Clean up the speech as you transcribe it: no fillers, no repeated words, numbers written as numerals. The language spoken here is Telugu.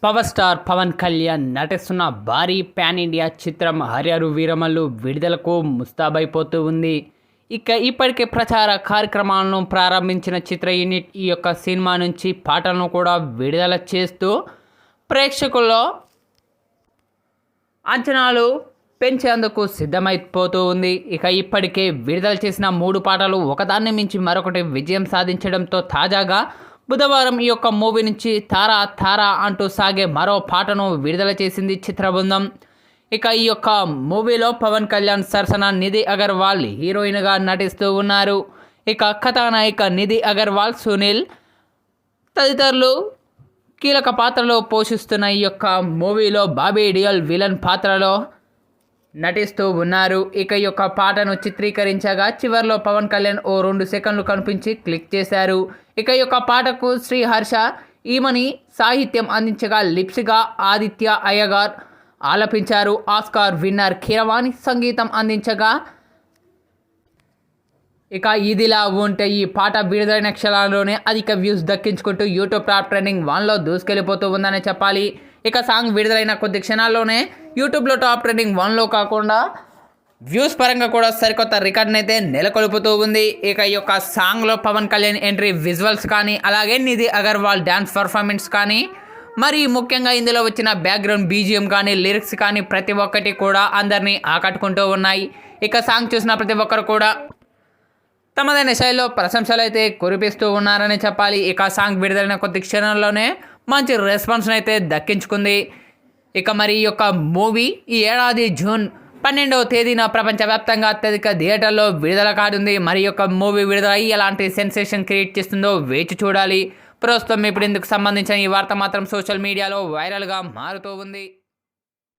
పవర్ స్టార్ పవన్ కళ్యాణ్ నటిస్తున్న భారీ పాన్ ఇండియా చిత్రం హరియరు వీరమల్లు విడుదలకు ముస్తాబైపోతూ ఉంది. ఇప్పటికే ప్రచార కార్యక్రమాలను ప్రారంభించిన చిత్ర యూనిట్ ఈ యొక్క సినిమా నుంచి పాటలను కూడా విడుదల చేస్తూ ప్రేక్షకుల్లో అంచనాలు పెంచేందుకు సిద్ధమైపోతూ ఉంది. ఇప్పటికే విడుదల చేసిన 3 పాటలు ఒకదాన్ని మించి మరొకటి విజయం సాధించడంతో తాజాగా బుధవారం ఈ యొక్క మూవీ నుంచి తారా తారా అంటూ సాగే మరో పాటను విడుదల చేసింది చిత్ర బృందం. ఈ యొక్క మూవీలో పవన్ కళ్యాణ్ సరసన నిధి అగర్వాల్ హీరోయిన్గా నటిస్తూ ఉన్నారు. కథానాయిక నిధి అగర్వాల్, సునీల్ తదితరులు కీలక పాత్రలో పోషిస్తున్న ఈ యొక్క మూవీలో బాబీ డియోల్ విలన్ పాత్రలో నటిస్తూ ఉన్నారు. ఈ యొక్క పాటను చిత్రీకరించగా చివరిలో పవన్ కళ్యాణ్ ఓ 2 సెకండ్లు కనిపించి క్లిక్ చేశారు. ఈ యొక్క పాటకు శ్రీహర్ష ఈమని సాహిత్యం అందించగా లిప్స్గా ఆదిత్య అయ్యగార్ ఆలపించారు. ఆస్కార్ విన్నర్ కీరవాణి సంగీతం అందించగా ఇదిలా ఉంటే ఈ పాట విడుదలైన క్షణాల్లోనే అధిక వ్యూస్ దక్కించుకుంటూ యూట్యూబ్ టాప్ ట్రెండింగ్ 1లో దూసుకెళ్ళిపోతూ ఉందనే చెప్పాలి. సాంగ్ విడుదలైన కొద్ది క్షణాల్లోనే యూట్యూబ్లో టాప్ ట్రెండింగ్ 1లో కాకుండా వ్యూస్ పరంగా కూడా సరికొత్త రికార్డ్ని అయితే నెలకొల్పుతూ ఉంది. ఈ యొక్క సాంగ్లో పవన్ కళ్యాణ్ ఎంట్రీ విజువల్స్ కానీ, అలాగే నిధి అగర్వాల్ డ్యాన్స్ పర్ఫార్మెన్స్ కానీ, మరి ముఖ్యంగా ఇందులో వచ్చిన బ్యాక్గ్రౌండ్ బీజిఎం కానీ, లిరిక్స్ కానీ ప్రతి ఒక్కటి కూడా అందరినీ ఆకట్టుకుంటూ ఉన్నాయి. సాంగ్ చూసిన ప్రతి ఒక్కరు కూడా తమదైన శైలిలో ప్రశంసలు అయితే కురిపిస్తూ ఉన్నారని చెప్పాలి. సాంగ్ విడుదలైన కొద్ది క్షణాల్లోనే మంచి రెస్పాన్స్ని అయితే దక్కించుకుంది. మరి ఈ యొక్క మూవీ ఈ ఏడాది జూన్ 12వ తేదీన ప్రపంచవ్యాప్తంగా అత్యధిక థియేటర్లో విడుదల కానుంది. మరి యొక్క మూవీ విడుదల ఎలాంటి సెన్సేషన్ క్రియేట్ చేస్తుందో వేచి చూడాలి. ప్రస్తుతం ఇప్పుడు ఇందుకు సంబంధించిన ఈ వార్త మాత్రం సోషల్ మీడియాలో వైరల్గా మారుతూ ఉంది.